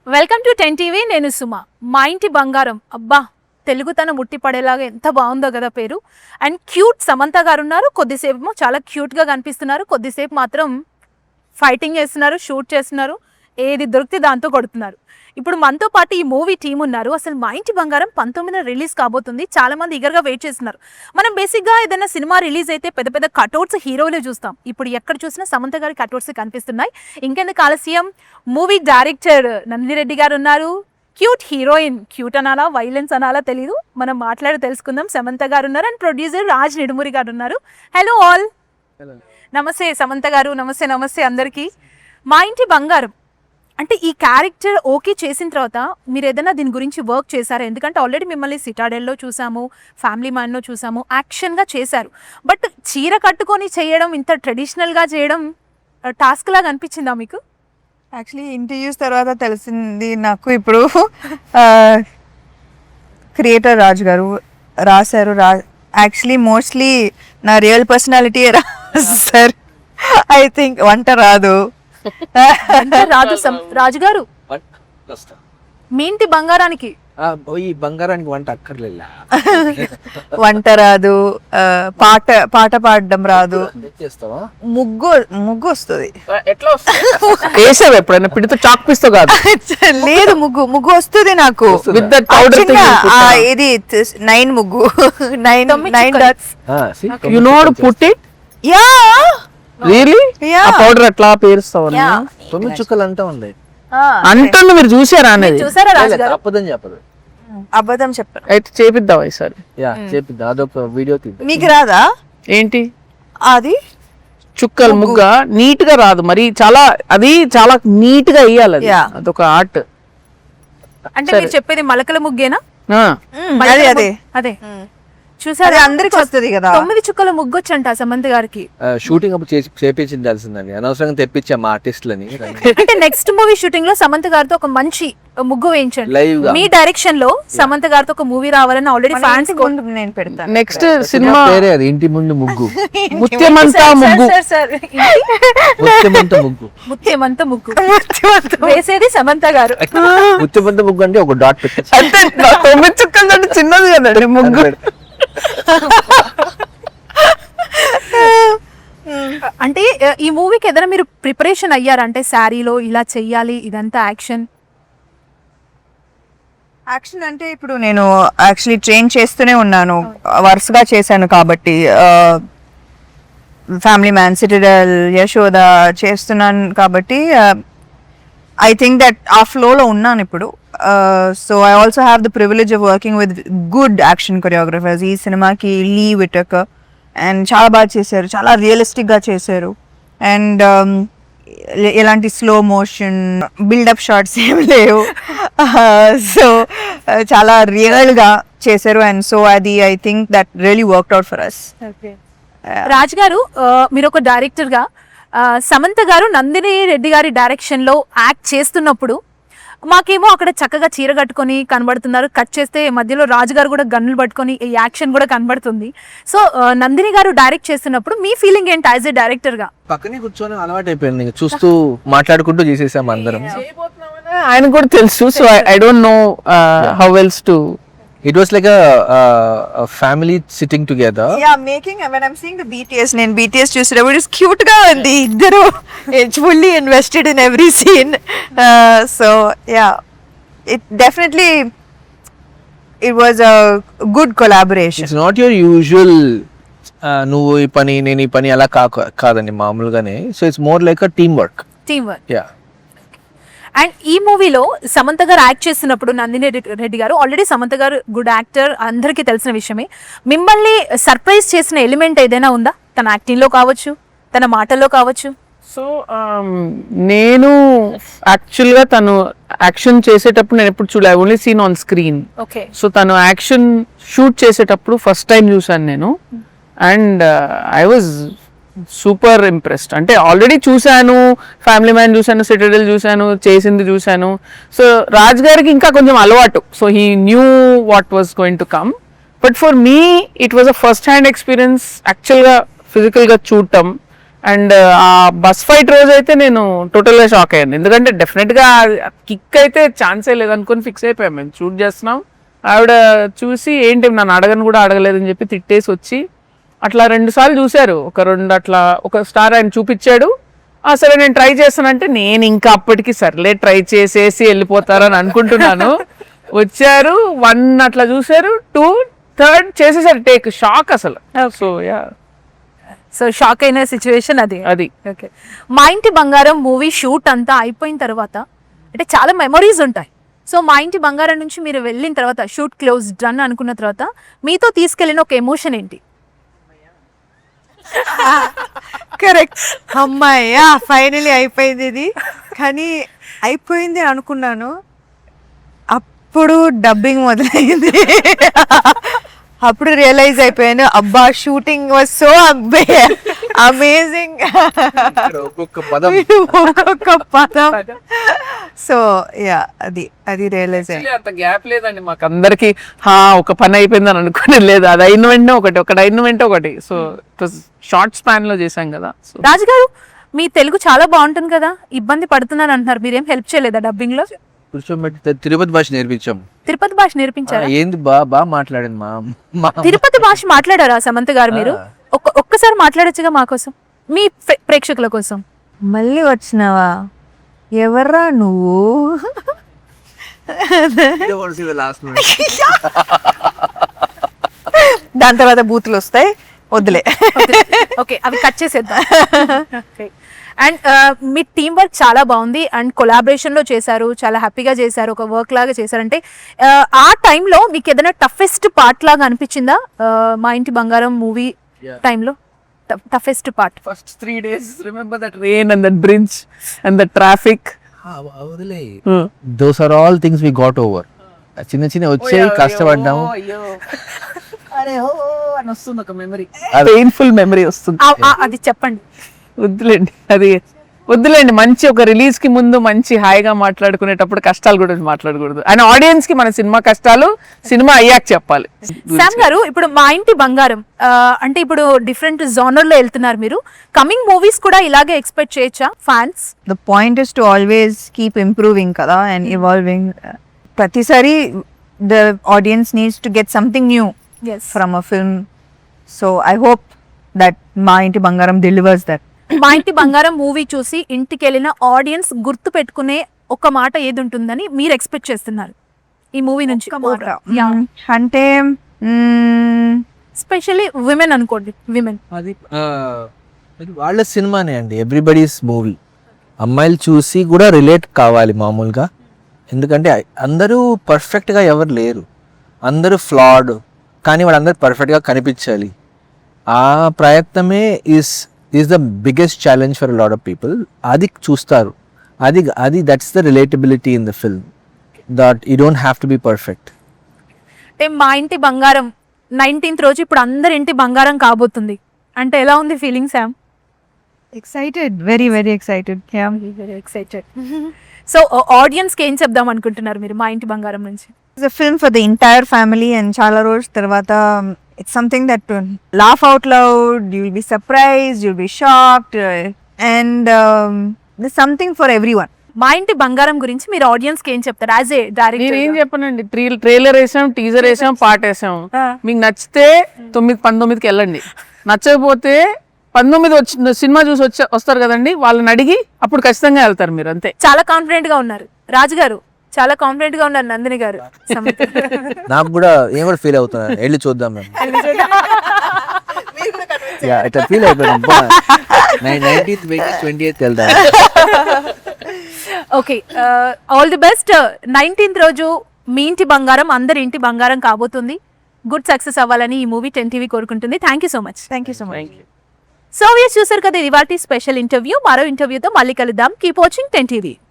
Welcome to 10 TV. నేను సుమ. మా ఇంటి బంగారం. అబ్బా, తెలుగుతనం ముట్టి పడేలాగా ఎంత బాగుందో కదా పేరు. అండ్ క్యూట్ సమంత గారు ఉన్నారు. కొద్దిసేపు చాలా క్యూట్గా కనిపిస్తున్నారు, కొద్దిసేపు మాత్రం ఫైటింగ్ చేస్తున్నారు, షూట్ చేస్తున్నారు, ఏది దొరికితే దాంతో కొడుతున్నారు. ఇప్పుడు మనతో పాటు ఈ మూవీ టీం ఉన్నారు. అసలు మా ఇంటి బంగారం 19న రిలీజ్ కాబోతుంది. చాలా మంది ఈగర్గా వెయిట్ చేస్తున్నారు. మనం బేసిక్గా ఏదైనా సినిమా రిలీజ్ అయితే పెద్ద పెద్ద కటౌట్స్ హీరోలే చూస్తాం. ఇప్పుడు ఎక్కడ చూసినా సమంత గారి కటౌట్స్ కనిపిస్తున్నాయి. ఇంకెందుకు ఆలస్యం, మూవీ డైరెక్టర్ నందిని రెడ్డి గారు ఉన్నారు. క్యూట్ హీరోయిన్, క్యూట్ అనాలా వైలెన్స్ అనాలా తెలీదు, మనం మాట్లాడి తెలుసుకుందాం. సమంత గారు ఉన్నారు. అండ్ ప్రొడ్యూసర్ రాజ్ నిడుమూరి గారు ఉన్నారు. Hello all. నమస్తే సమంత గారు. నమస్తే నమస్తే అందరికీ. మా ఇంటి బంగారం అంటే ఈ క్యారెక్టర్ ఓకే చేసిన తర్వాత మీరు ఏదైనా దీని గురించి వర్క్ చేశారా? ఎందుకంటే ఆల్రెడీ మిమ్మల్ని సిటాడెల్లో చూసాము, ఫ్యామిలీ మ్యాన్లో చూసాము, యాక్షన్గా చేశారు. బట్ చీర కట్టుకొని చేయడం, ఇంత ట్రెడిషనల్గా చేయడం టాస్క్ లాగా అనిపించిందా మీకు? యాక్చువల్లీ ఇంటర్వ్యూస్ తర్వాత తెలిసింది నాకు. ఇప్పుడు క్రియేటర్ రాజు గారు రాశారు. యాక్చువల్లీ మోస్ట్లీ నా రియల్ పర్సనాలిటీ రాశారు. ఐ థింక్ వంట రాదు. రాజు గారు, మీ ఇంటి బంగారానికి ఈ బంగారానికి వంట అక్కర్లేలా. వంట రాదు, పాట పాడడం రాదు, చేస్తావా? ముగ్గు వస్తుంది. ఎట్లా వేసావు ఎప్పుడైనా? పిడితో చాక్ పీస్తో కాదు. లేదు, ముగ్గు వస్తుంది నాకు. With that powder thing you put on. ఇది 9 ముగ్గు, 9 dots. You know how to put it? Yeah. Really? Yeah. ఆ పౌడర్ ఎట్లా పేరుస్తావు? Yeah. 9 చుక్కలు అంటా ఉంది అంటుంది. మీరు చూసారా అనేది? చూసారా రాజు గారు? తప్పదని చెప్పదు. అబద్ధం చెప్పారు. అయితే చేపిద్దాం ఈసారి. చేపిద్దాం, అదొక వీడియో తీద్దాం. మీకు రాదా ఏంటి అది? చుక్కలు ముగ్గ నీట్ గా రాదు మరి, చాలా నీట్ గా వేయాలి అది. Yeah. అదొక ఆర్ట్. అంటే మీరు చెప్పేది మలకల ముగ్గేనా? అదే అదే చూసారా, అందరికి వస్తుంది కదా. 9 చుక్కల ముగ్గొచ్చంట సమంత గారికి. షూటింగ్ అప్పుడు చేపించాల్సిందండి, అనవసరంగా తెప్పించాం మా ఆర్టిస్టులని. అంటే నెక్స్ట్ మూవీ షూటింగ్ లో సమంత గారితో ఒక మంచి ముగ్గు వేయించండి. లైవ్ గా మీ డైరెక్షన్ లో సమంత గారితో ఒక మూవీ రావాలని ఆల్రెడీ ఫ్యాన్స్ నేను పెడతాను. నెక్స్ట్ సినిమా పేరే అది, ఇంటి ముందు ముగ్గు. ముత్యమంతా ముగ్గు. ముత్యమంత ముగ్గు. ముత్యమంత ముగ్గు వేసేది సమంత గారు. ముత్యమంత ముగ్గు అంటే ఒక డాట్ పెట్టారు. 9 చుక్కలు అంటే చిన్నది కదండి ముగ్గు. అంటే ఈ మూవీకి ఏదైనా మీరు ప్రిపరేషన్ అయ్యారా? అంటే శారీలో ఇలా చెయ్యాలి, ఇదంతా యాక్షన్ అంటే ఇప్పుడు నేను యాక్చువల్లీ ట్రైన్ చేస్తూనే ఉన్నాను, వరుసగా చేశాను కాబట్టి. ఫ్యామిలీ మ్యాన్, సిటిడెల్, యశోద చేస్తున్నాను కాబట్టి ఐ థింక్ దట్ ఆ ఫ్లోలో ఉన్నాను ఇప్పుడు. So I also have the privilege of working with good action choreographers. ఈ సినిమాకి లీ విటకర్ అండ్ చాలా బాగా చేశారు, చాలా రియలిస్టిక్గా చేశారు. అండ్ ఎలాంటి స్లో మోషన్ బిల్డప్ షాట్స్ ఏం లేవు. సో చాలా రియల్గా చేశారు. అండ్ సో అది I think that really worked out for us. Raj గారు, మీరు ఒక డైరెక్టర్ గా సమంత గారు నందిని రెడ్డి గారి డైరెక్షన్ లో యాక్ట్ చేస్తున్నప్పుడు మాకేమో అక్కడ చక్కగా చీర కట్టుకొని కనబడుతున్నారు, కట్ చేస్తే మధ్యలో రాజు గారు కూడా గన్నులు పట్టుకొని ఈ యాక్షన్ కూడా కనబడుతుంది. సో నందిని గారు డైరెక్ట్ చేస్తున్నప్పుడు మీ ఫీలింగ్ ఏంటి యాజ్ ఏ డైరెక్టర్ గా? పక్కనే కూర్చొని అలవాటు అయిపోయింది, చూస్తూ మాట్లాడుకుంటూ చేసేసాం అందరం. ఆయన కూడా తెలుసు. So I don't know how else to. It was like a family sitting together. Yeah, when I'm seeing the BTS, నేను BTS చూసేటప్పుడు it's cute గా ఉంది. ఇద్దరు fully invested in every scene. So yeah, it definitely it was a good collaboration. It's not your usual నువ్వు ఈ పని నేను ఈ పని అలా కాదండి, మామూలుగానే. So it's more like a teamwork. Yeah. And ఈ మూవీలో సమంత గారు యాక్ట్ చేస్తున్నప్పుడు నందిని రెడ్డి గారు, ఆల్రెడీ సమంత గారు గుడ్ యాక్టర్, అందరికీ తెలిసిన విషయమే. మిమ్మల్ని సర్ప్రైజ్ చేసిన ఎలిమెంట్ ఏదైనా ఉందా? తన యాక్టింగ్లో కావచ్చు, తన మాటల్లో కావచ్చు. సో నేను యాక్చువల్గా తను యాక్షన్ చేసేటప్పుడు నేను ఎప్పుడు చూడలే, only seen on screen. Okay. So తను యాక్షన్ షూట్ చేసేటప్పుడు ఫస్ట్ టైం చూసాను నేను. And I was super impressed. అంటే ఆల్రెడీ చూశాను, ఫ్యామిలీ మ్యాన్ చూశాను, సిటిడెల్ చూశాను, చేసింది చూశాను. సో రాజ్ గారికి ఇంకా కొంచెం అలవాటు. So he knew what was going to come. But for me it was a first hand experience యాక్చువల్గా ఫిజికల్గా చూడటం. అండ్ ఆ బస్ ఫైట్ రోజు అయితే నేను టోటల్గా షాక్ అయ్యాను, ఎందుకంటే డెఫినెట్గా కిక్ అయితే ఛాన్సే లేదనుకొని ఫిక్స్ అయిపోయాం. మేము షూట్ చేస్తున్నాం, ఆవిడ చూసి ఏంటి నన్ను అడగను కూడా అడగలేదని చెప్పి తిట్టేసి వచ్చి అట్లా 2 సార్లు చూశారు. ఒక స్టార్ ఆయన చూపించాడు, సరే నేను ట్రై చేస్తానంటే నేను ఇంకా అప్పటికి సర్లే ట్రై చేసేసి వెళ్ళిపోతారని అనుకుంటున్నాను. వచ్చారు 1 అట్లా చూశారు, 2 3 చేసేసారు టేక్, షాక్ అసలు. సో యా, సో షాక్ అయిన సిచ్యువేషన్ అది. ఓకే, మా ఇంటి బంగారం మూవీ షూట్ అంతా అయిపోయిన తర్వాత అంటే చాలా మెమరీస్ ఉంటాయి. సో మా ఇంటి బంగారం నుంచి మీరు వెళ్ళిన తర్వాత షూట్ క్లోజ్ డన్ అనుకున్న తర్వాత మీతో తీసుకెళ్ళిన ఒక ఎమోషన్ ఏంటి? కరెక్ట్, అమ్మాయ్యా ఫైనలీ అయిపోయింది ఇది. కానీ అయిపోయింది అనుకున్నాను, అప్పుడు డబ్బింగ్ మొదలైంది. అప్పుడు రియలైజ్ అయిపోయాను, అబ్బా షూటింగ్ వాజ్ సో అమేజింగ్. ఒక్కొక్క పదం ఒక్కొక్క పదం. సో యా, అది రియలైజ్ అయ్యింది. అంత గ్యాప్ లేదండి మాకు అందరికి, ఒక పని అయిపోయిందని అనుకుని లేదు, అది అయిన వెంటనే ఒకటి అయిన వెంటనే ఒకటి. సో షార్ట్ స్పాన్ లో చేశాం కదా. సో రాజు గారు, మీ తెలుగు చాలా బాగుంటుంది కదా, ఇబ్బంది పడుతున్నారు అంటున్నారు, మీరేం హెల్ప్ చేయలేదా డబ్బింగ్ లో? కూర్చోబెట్టి తిరుపతి భాష నేర్పించాం. తిరుపతి భాష నేర్పించారా? ఏంది బాగా మాట్లాడింది మా తిరుపతి భాష మాట్లాడారా సమంత గారు మీరు? ఒక్కసారి మాట్లాడొచ్చుగా మా కోసం, మీ ప్రేక్షకుల కోసం. మళ్ళీ వచ్చినావా, ఎవర్రా నువ్వు? దాని తర్వాత బూతులు వస్తాయి, వద్దులే. ఓకే, అవి కట్ చేసేద్దాం. అండ్ మీ టీం వర్క్ చాలా బాగుంది అండ్ కొలాబరేషన్ లో చేశారు, చాలా హ్యాపీగా చేశారు, ఒక వర్క్ లాగా చేశారంటే ఆ టైంలో మీకు ఏదైనా టఫెస్ట్ పార్ట్ లాగా అనిపించిందా? మా ఇంటి బంగారం మూవీ టైంలో toughest part first 3 days, remember that rain and that bridge and that traffic. Those are all things we got over. చిన్న చిన్న వచ్చాయి, కష్టపడ్డాము. పెయిన్ఫుల్ మెమరీ వస్తుంది. అది చెప్పండి. వద్దులేండి, మంచి ఒక రిలీజ్ కి ముందు మంచి హాయిగా మాట్లాడుకునేటప్పుడు కష్టాల గురించి మాట్లాడకూడదు. అండ్ ఆడియన్స్ కి మన సినిమా కష్టాలు సినిమా అయ్యాక చెప్పాలి. శామ్ గారు, ఇప్పుడు మా ఇంటి బంగారం అంటే ఇప్పుడు డిఫరెంట్ జోనర్ లో వెళ్తున్నారు మీరు, కమింగ్ మూవీస్ కూడా ఇలాగే ఎక్స్పెక్ట్ చేయొచ్చా fans? The point is to always keep improving కదా అండ్ ఇవాల్వింగ్. ప్రతిసారి the audience needs to get something new from a film. So I hope that మా ఇంటి బంగారం delivers that. మా ఇంటి బంగారం మూవీ చూసి ఇంటికి వెళ్ళిన ఆడియన్స్ గుర్తు పెట్టుకునే ఒక మాట ఏది ఉంటుందని మీరు ఎక్స్పెక్ట్ చేస్తున్నారు ఈ మూవీ నుంచి? అంటే స్పెషల్లీ విమెన్ అనుకోండి, విమెన్. అది వాళ్ళ సినిమానే అండి, ఎవ్రీబడీస్ మూవీ. అమ్మాయిలు చూసి కూడా రిలేట్ కావాలి మామూలుగా, ఎందుకంటే అందరూ పర్ఫెక్ట్గా ఎవరు లేరు, అందరూ ఫ్లాడ్, కానీ వాళ్ళందరూ పర్ఫెక్ట్గా కనిపించాలి. ఆ ప్రయత్నమే is the biggest challenge for lot of people. అది చూస్తారు, అది that's the relatability in the film, that you don't have to be perfect. అంటే మా ఇంటి బంగారం 19th రోజు ఇప్పుడు అందరి ఇంటి బంగారం కాబోతుంది అంటే ఎలా ఉంది feeling Sam? Excited, very very excited. Very excited. So audience కి ఏం చెప్దాం అనుకుంటున్నారు మీరు మా ఇంటి బంగారం నుంచి? It's a film for the entire family and చాలా రోజు తర్వాత it's something that to laugh out loud, you'll be surprised, you'll be shocked, and there's something for everyone. మా ఇంటి బంగారం గురించి మీరు ఆడియన్స్ కి ఏం చెప్తారు యాజ్ ఏ డైరెక్టర్? నేనేం చెప్పనండి, ట్రైలర్ వేసాం, టీజర్ వేసాం, పాట వేసాం. మీకు నచ్చితే 19కి వెళ్ళండి, నచ్చకపోతే 19 వచ్చి సినిమా చూసి వస్తారు కదండి, వాళ్ళని అడిగి అప్పుడు ఖచ్చితంగా వెళ్తారు మీరు, అంతే. చాలా కాన్ఫిడెంట్ గా ఉన్నారు రాజు గారు, చాలా కాన్ఫిడెంట్ గా ఉన్నారు నందిని గారు. నాకు కూడా ఏం కూడా ఫీల్ అవుతున్నాను, వెళ్ళి చూద్దాం మేము. ఇట్లా ఫీల్ అయిపోయాం, 19th 28th వెళ్దాం. Okay, all the best. 19th రోజు మీ ఇంటి బంగారం అందరి ఇంటి బంగారం కాబోతుంది. గుడ్ సక్సెస్ అవ్వాలని ఈ మూవీ 10TV కోరుకుంటుంది. Thank you so much. Thank you so much. So చూసారు కదా ఇవాల్టి స్పెషల్ ఇంటర్వ్యూ. మరో ఇంటర్వ్యూతో మళ్ళీ కలుద్దాం. Keep watching 10TV.